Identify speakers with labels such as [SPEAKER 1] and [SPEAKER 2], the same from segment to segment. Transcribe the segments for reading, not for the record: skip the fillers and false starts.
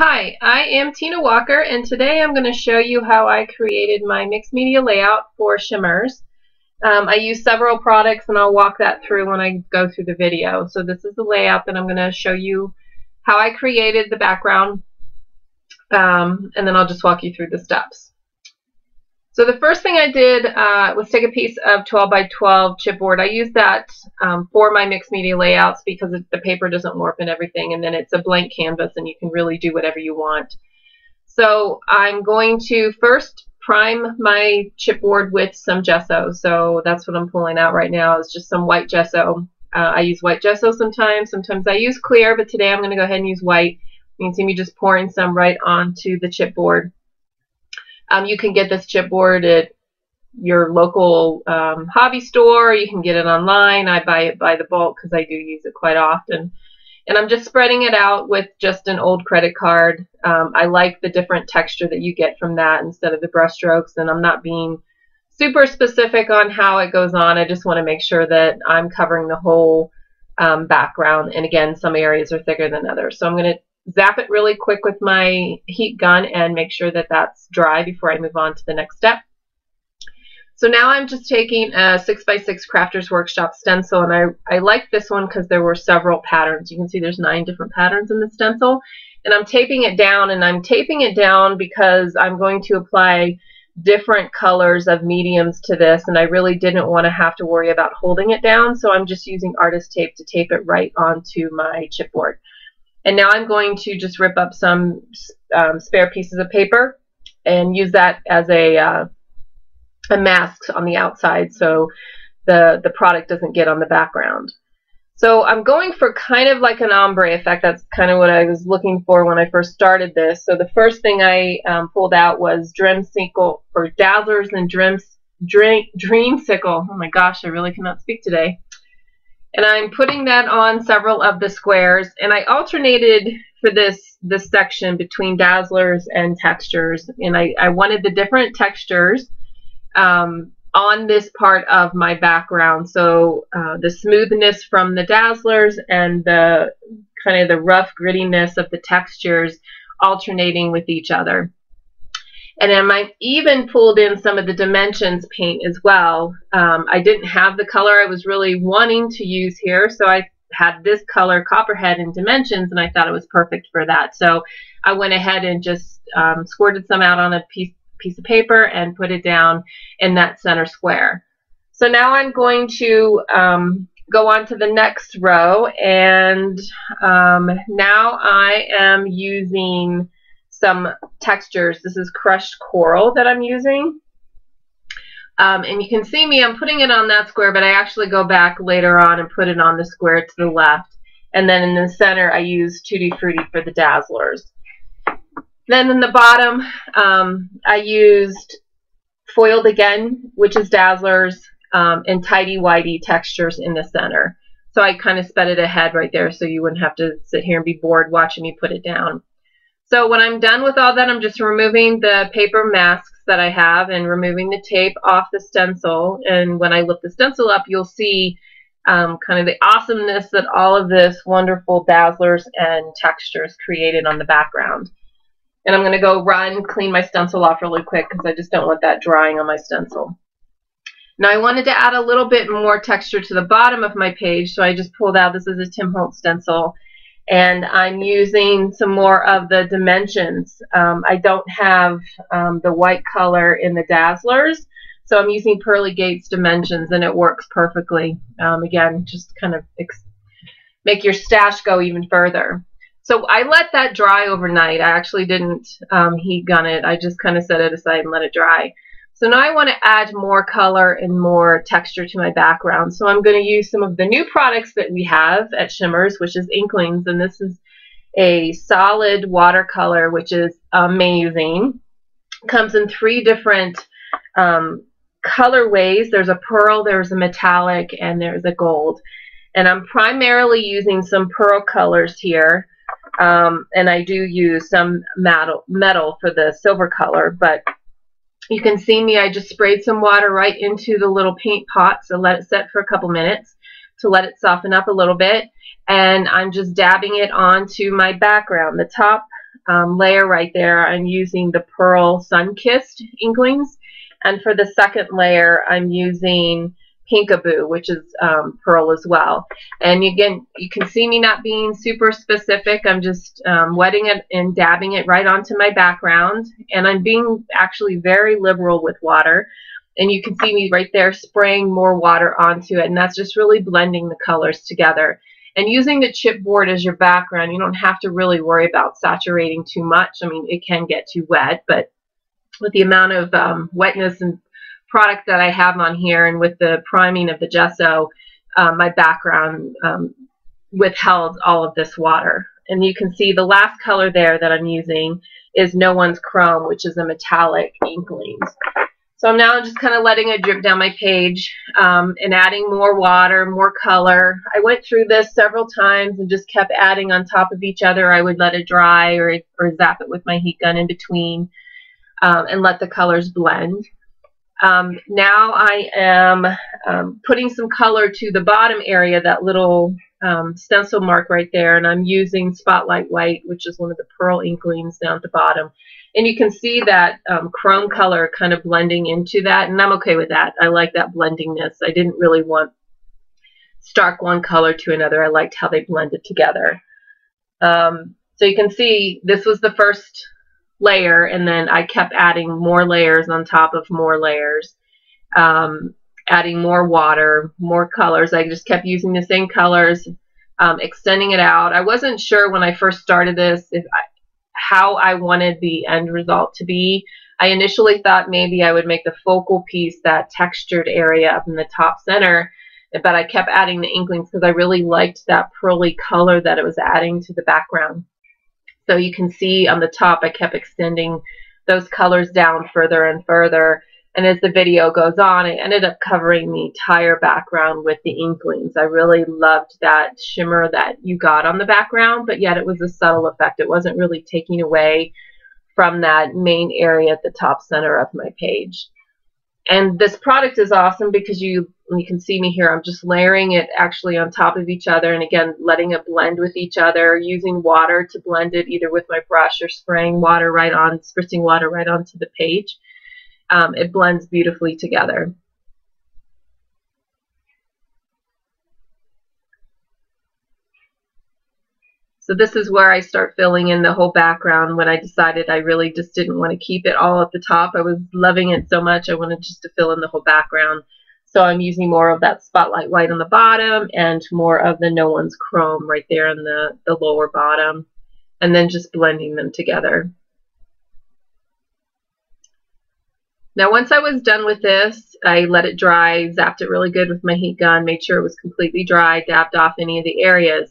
[SPEAKER 1] Hi, I am Tina Walker, and today I'm going to show you how I created my mixed media layout for Shimmerz. I use several products, and I'll walk that through when I go through the video. So this is the layout that I'm going to show you how I created the background, and then I'll just walk you through the steps. So the first thing I did was take a piece of 12 by 12 chipboard. I use that for my mixed media layouts because the paper doesn't warp and everything, and then it's a blank canvas and you can really do whatever you want. So I'm going to first prime my chipboard with some gesso. So that's what I'm pulling out right now, is just some white gesso. I use white gesso sometimes. Sometimes I use clear, but today I'm going to go ahead and use white. You can see me just pouring some right onto the chipboard. You can get this chipboard at your local hobby store. You can get it online. I buy it by the bulk because I do use it quite often. And I'm just spreading it out with just an old credit card. I like the different texture that you get from that instead of the brush strokes, and I'm not being super specific on how it goes on. I just want to make sure that I'm covering the whole background. And again, some areas are thicker than others. So I'm going to zap it really quick with my heat gun and make sure that that's dry before I move on to the next step. So now I'm just taking a 6x6 Crafters Workshop stencil, and I like this one because there were several patterns. You can see there's 9 different patterns in the stencil, and I'm taping it down, and I'm taping it down because I'm going to apply different colors of mediums to this, and I really didn't want to have to worry about holding it down, so I'm just using artist tape to tape it right onto my chipboard. And now I'm going to just rip up some spare pieces of paper and use that as a mask on the outside so the product doesn't get on the background. So I'm going for kind of like an ombre effect. That's kind of what I was looking for when I first started this. So the first thing I pulled out was Dreamscicle, or Dazzlers and Dreamscicle. Oh my gosh, I really cannot speak today. And I'm putting that on several of the squares, and I alternated for this section between Dazzlers and Texturez, and I wanted the different textures on this part of my background. So the smoothness from the Dazzlers and the kind of the rough grittiness of the textures alternating with each other. And then I even pulled in some of the Dimensionz paint as well. I didn't have the color I was really wanting to use here, so I had this color, Copperhead, in Dimensionz, and I thought it was perfect for that. So I went ahead and just squirted some out on a piece of paper and put it down in that center square. So now I'm going to go on to the next row, and now I am using some textures. This is crushed coral that I'm using. And you can see me, I'm putting it on that square, but I actually go back later on and put it on the square to the left. And then in the center, I use Tutti Frutti for the Dazzlers. Then in the bottom, I used Foiled Again, which is Dazzlers, and Tidy Widy textures in the center. So I kind of sped it ahead right there so you wouldn't have to sit here and be bored watching me put it down. So when I'm done with all that, I'm just removing the paper masks that I have and removing the tape off the stencil. And when I lift the stencil up, you'll see kind of the awesomeness that all of this wonderful Dazzlers and textures created on the background. And I'm going to go run, clean my stencil off really quick because I just don't want that drying on my stencil. Now I wanted to add a little bit more texture to the bottom of my page, so I just pulled out, this is a Tim Holtz stencil, and I'm using some more of the Dimensionz. I don't have the white color in the Dazzlers, so I'm using Pearly Dimensionz, and it works perfectly. Again, just kind of make your stash go even further. So I let that dry overnight. I actually didn't heat gun it. I just kind of set it aside and let it dry. So now I want to add more color and more texture to my background. So I'm going to use some of the new products that we have at Shimmerz, which is Inklingz, and this is a solid watercolor, which is amazing. Comes in 3 different colorways. There's a pearl, there's a metallic, and there's a gold. And I'm primarily using some pearl colors here, and I do use some metal for the silver color, but you can see me, I just sprayed some water right into the little paint pot, so let it set for a couple minutes to let it soften up a little bit. And I'm just dabbing it onto my background. The top layer right there, I'm using the Pearl Sun-Kissed Inklingz. And for the second layer, I'm using Pinkaboo, which is Pearl as well. And again, you can see me not being super specific. I'm just wetting it and dabbing it right onto my background. And I'm being actually very liberal with water. And you can see me right there spraying more water onto it. And that's just really blending the colors together. And using the chipboard as your background, you don't have to really worry about saturating too much. I mean, it can get too wet, but with the amount of wetness and product that I have on here, and with the priming of the gesso, my background withheld all of this water. And you can see the last color there that I'm using is No One's Chrome, which is a metallic Inklingz. So now I'm just kind of letting it drip down my page and adding more water, more color. I went through this several times and just kept adding on top of each other. I would let it dry or zap it with my heat gun in between and let the colors blend. Now I am putting some color to the bottom area, that little stencil mark right there, and I'm using Spotlight White, which is one of the Pearl Inklingz down at the bottom. And you can see that chrome color kind of blending into that, and I'm okay with that. I like that blendingness. I didn't really want stark one color to another. I liked how they blended together. So you can see this was the first layer, and then I kept adding more layers on top of more layers, adding more water, more colors. I just kept using the same colors, extending it out. I wasn't sure when I first started this how I wanted the end result to be. I initially thought maybe I would make the focal piece that textured area up in the top center, but I kept adding the Inklingz because I really liked that pearly color that it was adding to the background. So you can see on the top I kept extending those colors down further and further, and as the video goes on, it ended up covering the entire background with the Inklingz. I really loved that shimmer that you got on the background, but yet it was a subtle effect. It wasn't really taking away from that main area at the top center of my page. And this product is awesome because you can see me here. I'm just layering it actually on top of each other, and again letting it blend with each other, using water to blend it either with my brush or spraying water right on, spritzing water right onto the page. It blends beautifully together. So this is where I start filling in the whole background when I decided I really just didn't want to keep it all at the top. I was loving it so much I wanted just to fill in the whole background. So I'm using more of that Spotlight White on the bottom and more of the No One's Chrome right there in the lower bottom, and then just blending them together. Now once I was done with this, I let it dry, zapped it really good with my heat gun, made sure it was completely dry, dabbed off any of the areas.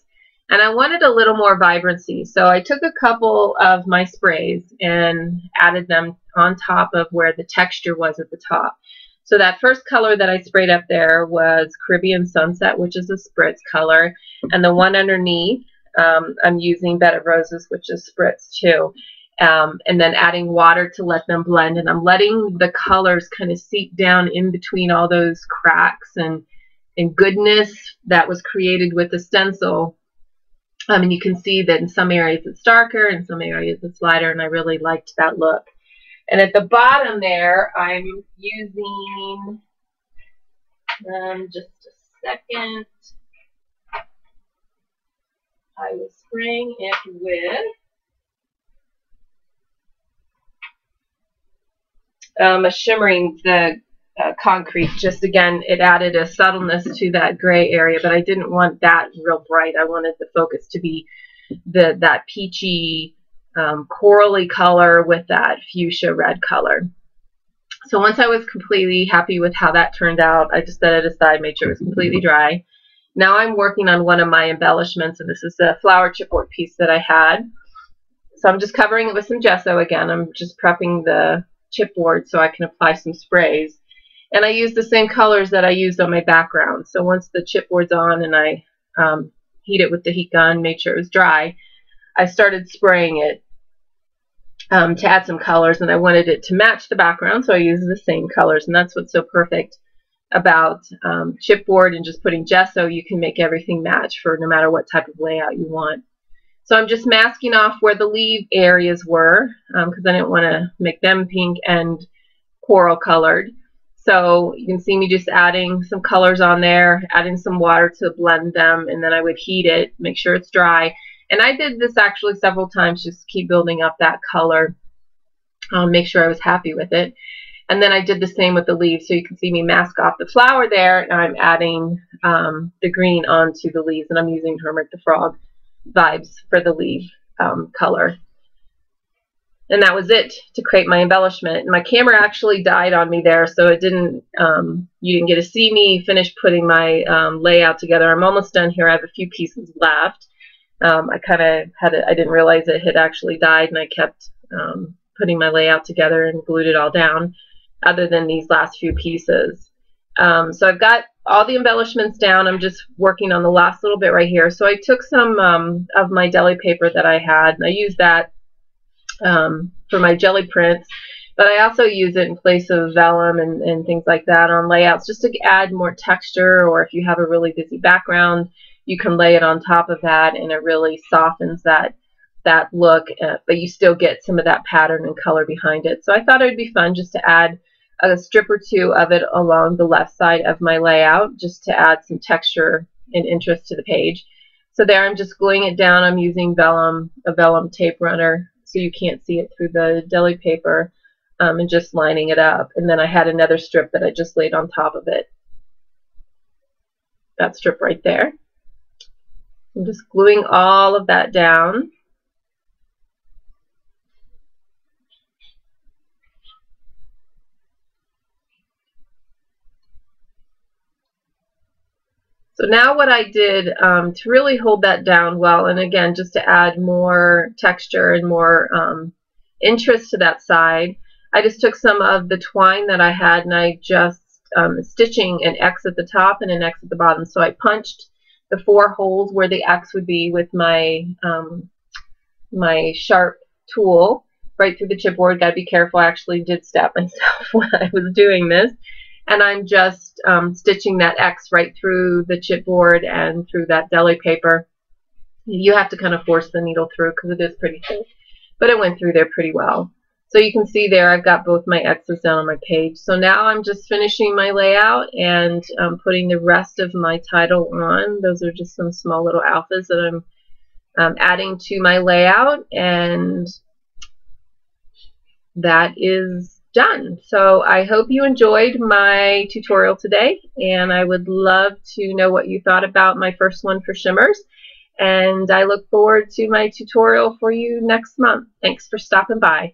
[SPEAKER 1] And I wanted a little more vibrancy, so I took a couple of my sprays and added them on top of where the texture was at the top. So that first color that I sprayed up there was Caribbean Sunset, which is a Spritz color, and the one underneath I'm using Bed of Roses, which is Spritz too. And then adding water to let them blend, and I'm letting the colors kind of seep down in between all those cracks and goodness that was created with the stencil. And you can see that in some areas it's darker, in some areas it's lighter, and I really liked that look. And at the bottom there, I'm using, just a second, I was spraying it with a Shimmeringz, the concrete. Just again, it added a subtleness to that gray area, but I didn't want that real bright. I wanted the focus to be that peachy, corally color with that fuchsia red color. So once I was completely happy with how that turned out, I just set it aside, made sure it was completely dry. Now I'm working on one of my embellishments, and this is a flower chipboard piece that I had. So I'm just covering it with some gesso again. I'm just prepping the chipboard so I can apply some sprays. And I use the same colors that I used on my background. So once the chipboard's on and I heat it with the heat gun, made sure it was dry, I started spraying it to add some colors, and I wanted it to match the background, so I used the same colors. And that's what's so perfect about chipboard and just putting gesso. You can make everything match for no matter what type of layout you want. So I'm just masking off where the leaf areas were because I didn't want to make them pink and coral colored. So you can see me just adding some colors on there, adding some water to blend them, and then I would heat it, make sure it's dry. And I did this actually several times, just to keep building up that color, make sure I was happy with it. And then I did the same with the leaves, so you can see me mask off the flower there, and I'm adding the green onto the leaves, and I'm using Hermit the Frog Vibez for the leaf color. And that was it to create my embellishment. And my camera actually died on me there, so it didn't. You didn't get to see me finish putting my layout together. I'm almost done here. I have a few pieces left. I kind of had it. I didn't realize it had actually died, and I kept putting my layout together and glued it all down. Other than these last few pieces. So I've got all the embellishments down. I'm just working on the last little bit right here. So I took some of my deli paper that I had, and I used that for my jelly prints, but I also use it in place of vellum and things like that on layouts, just to add more texture, or if you have a really busy background, you can lay it on top of that, and it really softens that look, but you still get some of that pattern and color behind it. So I thought it would be fun just to add a strip or two of it along the left side of my layout, just to add some texture and interest to the page. So there I'm just gluing it down. I'm using vellum, a vellum tape runner, so you can't see it through the deli paper, and just lining it up. And then I had another strip that I just laid on top of it. That strip right there. I'm just gluing all of that down. So now what I did to really hold that down well, and again, just to add more texture and more interest to that side, I just took some of the twine that I had, and I just stitching an X at the top and an X at the bottom. So I punched the 4 holes where the X would be with my my sharp tool right through the chipboard. Got to be careful. I actually did stab myself when I was doing this. And I'm just stitching that X right through the chipboard and through that deli paper. You have to kind of force the needle through because it is pretty thick, but it went through there pretty well. So you can see there I've got both my X's down on my page. So now I'm just finishing my layout and putting the rest of my title on. Those are just some small little alphas that I'm adding to my layout, and that is done. So I hope you enjoyed my tutorial today, and I would love to know what you thought about my first one for Shimmerz, and I look forward to my tutorial for you next month. Thanks for stopping by.